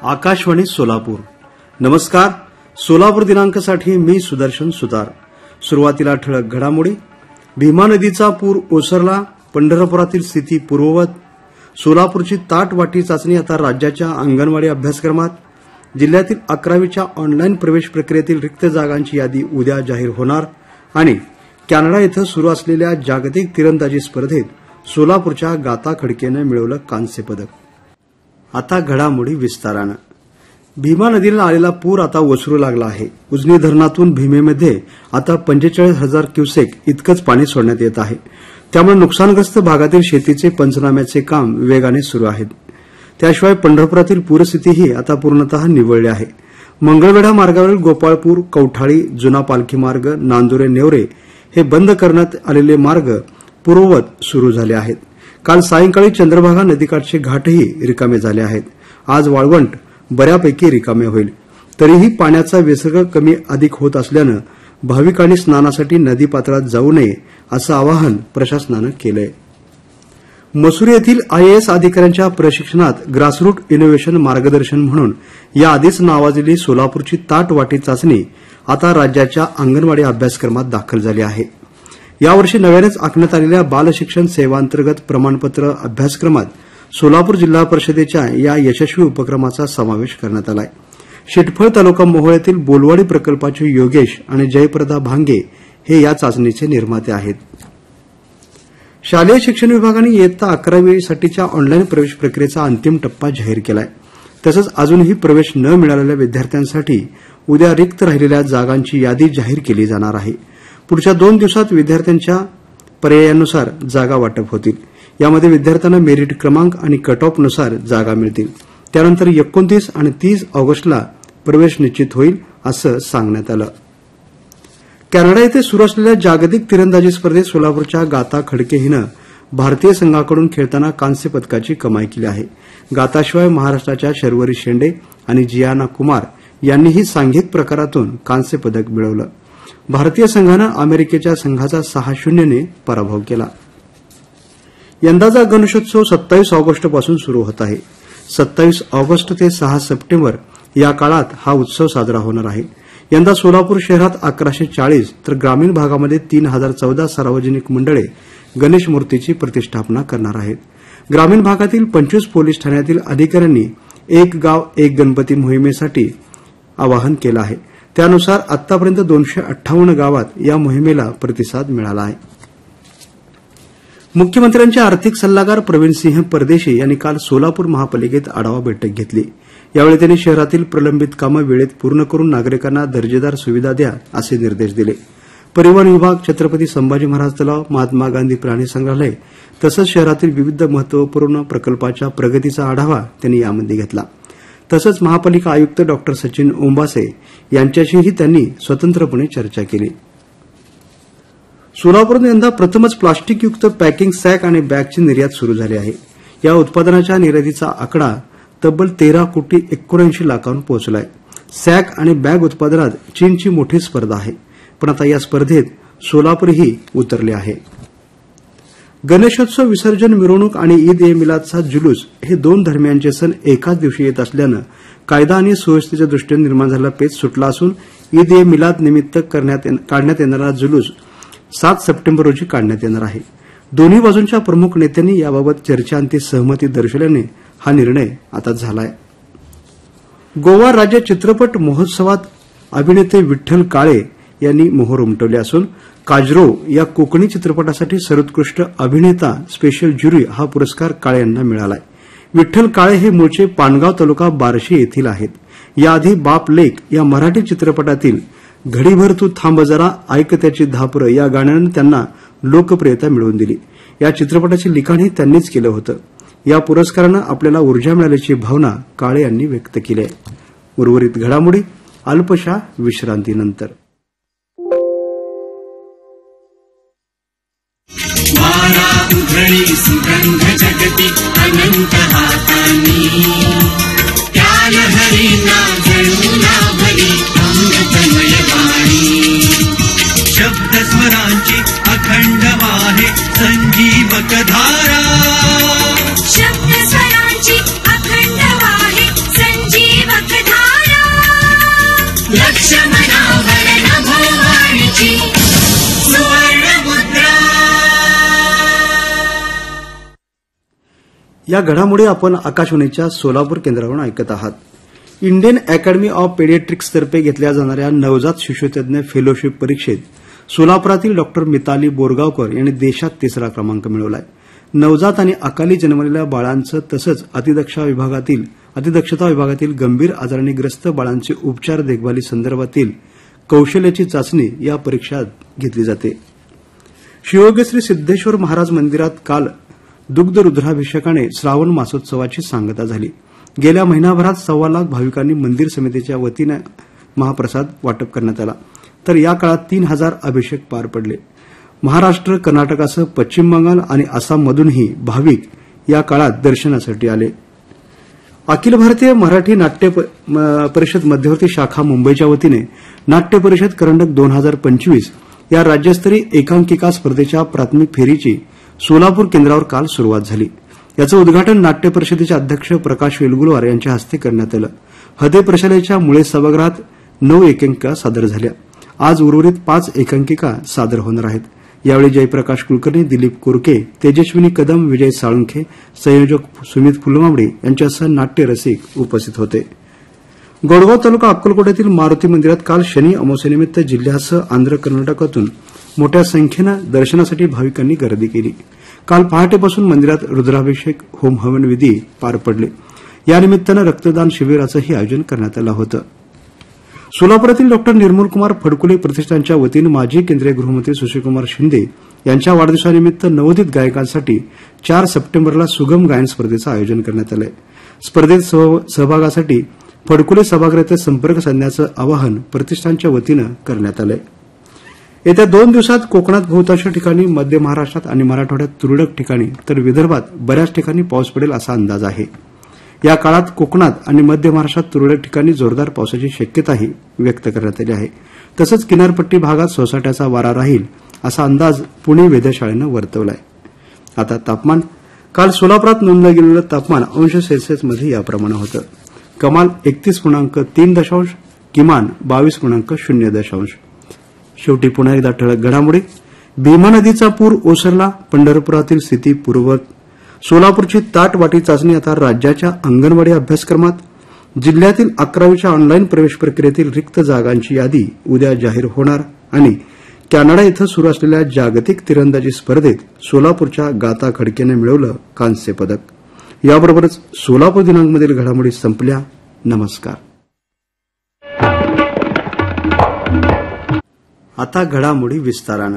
आकाशवाणी सोलापूर. नमस्कार. सोलापूर दिनांकासाठी मी सुदर्शन सुतार. सुरुवातीला ठळक घडामोडी. भीमा नदीचा पूर ओसरला, पंढरपुरातील स्थिती पूर्ववत. सोलापूरची ताट वाटी चाचणी आता राज्याच्या अंगणवाडी अभ्यासक्रमात. जिल्ह्यातील 11वीच्या ऑनलाईन प्रवेश प्रक्रियेतील रिक्त जागांची यादी उद्या जाहीर होणार. आणि कॅनडा इथं सुरू असलेल्या जागतिक तिरंदाजी स्पर्धेत सोलापूरच्या गाता खडकेनं मिळवलं कांस्य पदक. आता घडामोडी विस्तारानं. भीमा नदीला आलेला पूर आता ओसरू लागला आहे. उजनी धरणातून भीमेमध्ये आता 45,000 क्युसेक इतकंच पाणी सोडण्यात येत आहे. त्यामुळे नुकसानग्रस्त भागातील शेतीचे पंचनाम्याचे काम वेगाने सुरू आहेत. त्याशिवाय पंढरपुरातील पूरस्थितीही आता पूर्णतः निवळली आहे. मंगळवेढा मार्गावरील गोपाळपूर, कवठाळी, जुना पालखी मार्ग, नांदुरे, नेवरे हे बंद करण्यात आलेले मार्ग पूर्ववत सुरू झाले आहेत. काल सायंकाळी चंद्रभागा नदीकाठचे घाटही रिकामे झाले आहेत. आज वाळवंट बऱ्यापैकी रिकामे होईल. तरीही पाण्याचा विसर्ग कमी अधिक होत असल्यानं भाविकांनी स्नानासाठी नदीपात्रात जाऊ नये असं आवाहन प्रशासनानं केलंय. मसुरी येथील आयएएस अधिकाऱ्यांच्या प्रशिक्षणात ग्रासरूट इनोव्हेशन मार्गदर्शन म्हणून याआधीच नावाजलेली सोलापूरची ताट वाटी चाचणी आता राज्याच्या अंगणवाडी अभ्यासक्रमात दाखल झाली आहे. यावर्षी नव्यानेच आखण्यात आलेल्या बालशिक्षण सेवांतर्गत प्रमाणपत्र अभ्यासक्रमात सोलापूर जिल्हा परिषदेच्या या यशस्वी उपक्रमाचा समावेश करण्यात आला आहे. शिटफळ तालुका मोहोळ येथील बोलवाडी प्रकल्पाचे योगेश आणि जयप्रदा भांगे हे या चाचणीचे निर्माते आहेत. शालेय शिक्षण विभागाने इयत्ता 11वीसाठीच्या ऑनलाईन प्रवेश प्रक्रियेचा अंतिम टप्पा जाहीर केला आहे. तसंच अजूनही प्रवेश न मिळालेल्या विद्यार्थ्यांसाठी उद्या रिक्त राहिलेल्या जागांची यादी जाहीर केली जाणार आहे. पुढच्या 2 दिवसात विद्यार्थ्यांच्या पर्यायानुसार जागा वाटप होतील. यामध्ये विद्यार्थ्यांना मेरिट क्रमांक आणि कट ऑफनुसार जागा मिळतील. त्यानंतर 29 आणि 30 ऑगस्टला प्रवेश निश्चित होईल असं सांगण्यात आलं. कॅनडा येथे सुरू असलेल्या जागतिक तिरंदाजी स्पर्धेत सोलापूरच्या गाता खडके हिनं भारतीय संघाकडून खेळताना कांस्य पदकाची कमाई केली आहे. गाताशिवाय महाराष्ट्राच्या शर्वरी शेंडे आणि जियाना कुमार यांनीही सांघिक प्रकारातून कांस्य पदक मिळवलं. भारतीय संघानं अमेरिकेच्या संघाचा 6-0 ने पराभव केला. यंदाचा गणेशोत्सव 27 ऑगस्टपासून सुरू होत आहे. 27 ऑगस्ट ते 6 सप्टेंबर या काळात हा उत्सव साजरा होणार आहे. यंदा सोलापूर शहरात 1140 तर ग्रामीण भागामध्ये 3014 सार्वजनिक मंडळे गणेश मूर्तीची प्रतिष्ठापना करणार आहेत. ग्रामीण भागातील 25 पोलीस ठाण्यातील अधिकाऱ्यांनी एक गाव एक गणपती मोहिमेसाठी आवाहन केलं आहे. त्यानुसार आतापर्यंत 258 गावात या मोहिमेला प्रतिसाद मिळाला आहे. मुख्यमंत्र्यांचे आर्थिक सल्लागार प्रवीणसिंह परदेशी यांनी काल सोलापूर महापालिकेत आढावा बैठक घेतली. यावेळी त्यांनी शहरातील प्रलंबित कामं वेळेत पूर्ण करून नागरिकांना दर्जेदार सुविधा द्या असे निर्देश दिले. परिवहन विभाग, छत्रपती संभाजी महाराज तलाव, महात्मा गांधी प्राणी संग्रहालय तसंच शहरातील विविध महत्वपूर्ण प्रकल्पाच्या प्रगतीचा आढावा त्यांनी यामध्ये घेतला. तसंच महापालिका आयुक्त डॉ. सचिन ओंबासे यांच्याशीही त्यांनी स्वतंत्रपणे चर्चा केली. सोलापूरने यंदा प्रथमच प्लास्टिकयुक्त पॅकिंग सॅक आणि बॅगची निर्यात सुरू झाली आहे. या उत्पादनाच्या निर्यातीचा आकडा तब्बल 13,79,00,000 लाखांवर पोहोचला आहे. सॅक आणि बॅग उत्पादनात चीनची मोठी स्पर्धा आहे. पण आता या स्पर्धेत सोलापूरही उतरले आहे. गणेशोत्सव, विसर्जन मिरवणूक आणि ईद ए मिलादचा जुलूस हे 2 धर्मियांचे सण एकाच दिवशी येत असल्यानं कायदा आणि सुव्यवस्थेच्या दृष्टीने निर्माण झालेला पेच सुटला असून ईद ए मिलाद निमित्त काढण्यात येणारा जुलूस 7 सप्टेंबर रोजी काढण्यात येणार आहे. दोन्ही बाजूंच्या प्रमुख नेत्यांनी याबाबत चर्चांती सहमती दर्शवल्याने हा निर्णय आता झाला आहे. गोवा राज्य चित्रपट महोत्सवात अभिनेते विठ्ठल काळे यांनी मोहोर उमटवले असून काजरो या कोकणी चित्रपटासाठी सर्वोत्कृष्ट अभिनेता स्पेशल ज्युरी हा पुरस्कार काळे यांना मिळाला आहे. विठ्ठल काळे हे मूळचे पानगाव तालुका बार्शी येथील आहेत. याआधी बाप लेक या मराठी चित्रपटातील घडीभर तू थांब जरा ऐक त्याची धापरं या गाण्यानं त्यांना लोकप्रियता मिळवून दिली. या चित्रपटाचे लिखाणही त्यांनीच केलं होतं. या पुरस्कारानं आपल्याला ऊर्जा मिळाल्याची भावना काळे यांनी व्यक्त केली आहे. उर्वरित घडामोडी अल्पशा विश्रांतीनंतर. सुगंध जगती अनंत हातानी त्या लहरीना जणू लाभली अमृतमय वाणी. शब्द स्वरांची अखंड वाहे संजीवक धारा. शब्द स्वरांची अखंड वाहे संजीवक या घडामोडी आपण आकाशवाणीच्या सोलापूर केंद्रावरून ऐकत आहात. इंडियन अकॅडमी ऑफ पेडियाट्रिक्स तर्फे घेतल्या जाणाऱ्या नवजात शिशुतज्ञ फेलोशिप परीक्षेत सोलापुरातील डॉक्टर मिताली बोरगावकर यांनी देशात 3रा क्रमांक मिळवलाय. नवजात आणि अकाली जन्मलेल्या बाळांचं तसंच अतिदक्षता विभागातील गंभीर आजारांनी ग्रस्त बाळांचे उपचार देखभाली संदर्भातील कौशल्याची चाचणी या परीक्षेत घेतली जाते. शिवयोगी श्री सिद्धेश्वर महाराज मंदिरात काल दुग्ध रुद्राभिषेकाने श्रावण मासोत्सवाची सांगता झाली. गेल्या महिनाभरात 1.25 लाख भाविकांनी मंदिर समितीच्या वतीनं महाप्रसाद वाटप करण्यात आला. तर या काळात 3000 अभिषेक पार पडले. महाराष्ट्र, कर्नाटकासह पश्चिम बंगाल आणि आसाममधूनही भाविक या काळात दर्शनासाठी आले. अखिल भारतीय मराठी नाट्य परिषद मध्यवर्ती शाखा मुंबईच्या वतीने नाट्य परिषद करंडक 2025 या राज्यस्तरीय एकांकिका स्पर्धेच्या प्राथमिक फेरीची सोलापूर केंद्रावर काल सुरुवात झाली. याचं उद्घाटन नाट्य परिषदेचे अध्यक्ष प्रकाश वेलगुलवार यांच्या हस्ते करण्यात आलं. हृदय प्रशालेच्या मुळे सभागृहात 9 एकांकिका सादर झाल्या. आज उर्वरित 5 एकांकिका सादर होणार आहेत. यावेळी जयप्रकाश कुलकर्णी, दिलीप कोरके, तेजस्विनी कदम, विजय साळुंखे, संयोजक सुमित फुलमावडे यांच्यासह नाट्य रसिक उपस्थित होते. गोडगाव तालुका अक्कलकोट येथील मारुती मंदिरात काल शनी अमावस्येनिमित्त जिल्ह्यासह आंध्र, कर्नाटकातून मोठ्या संख्येनं दर्शनासाठी भाविकांनी गर्दी केली. काल पहाटेपासून मंदिरात रुद्राभिषेक, होम हवन विधी पार पडले. या निमित्तानं रक्तदान शिबिराचंही आयोजन करण्यात आलं होतं. सोलापुरातील डॉक्टर निर्मलकुमार फडकुले प्रतिष्ठानच्या वतीनं माजी केंद्रीय गृहमंत्री सुशीलकुमार शिंदे यांच्या वाढदिवसानिमित्त नवोदित गायकांसाठी 4 सप्टेंबरला सुगम गायन स्पर्धेचं आयोजन करण्यात आलं आहे. स्पर्धेत सहभागासाठी फडकुले सभागृहात संपर्क साधण्याचं आवाहन प्रतिष्ठानच्या वतीनं करण्यात आलं आहे. येत्या 2 दिवसात कोकणात बहुतांश ठिकाणी, मध्य महाराष्ट्रात आणि मराठवाड्यात तुरळक ठिकाणी तर विदर्भात बऱ्याच ठिकाणी पाऊस पडेल असा अंदाज आहे. या काळात कोकणात आणि मध्य महाराष्ट्रात तुरळक ठिकाणी जोरदार पावसाची शक्यताही व्यक्त करण्यात आली आहे. तसंच किनारपट्टी भागात सोसाट्याचा वारा राहील असा अंदाज पुणे वेधशाळेनं वर्तवला आहे. आता तापमान. काल सोलापुरात नोंदलं गेलेलं तापमान अंश सेल्सिअसमध्ये याप्रमाणे होतं. कमाल 31.3, किमान 22.0. शेवटी पुन्हा एकदा ठळक घडामोडी. भीमा नदीचा पूर ओसरला, पंढरपुरातील स्थिती पूर्ववत. सोलापूरची ताटवाटी चाचणी आता राज्याच्या अंगणवाडी अभ्यासक्रमात. जिल्ह्यातील 11वीच्या ऑनलाईन प्रवेश प्रक्रियेतील रिक्त जागांची यादी उद्या जाहीर होणार. आणि कॅनडा इथं सुरू असलेल्या जागतिक तिरंदाजी स्पर्धेत सोलापूरच्या गाता खडकेनं मिळवलं कांस्य पदक. याबरोबरच सोलापूर दिनांकमधील घडामोडी संपल्या. नमस्कार. आता घडामोडी विस्तारानं.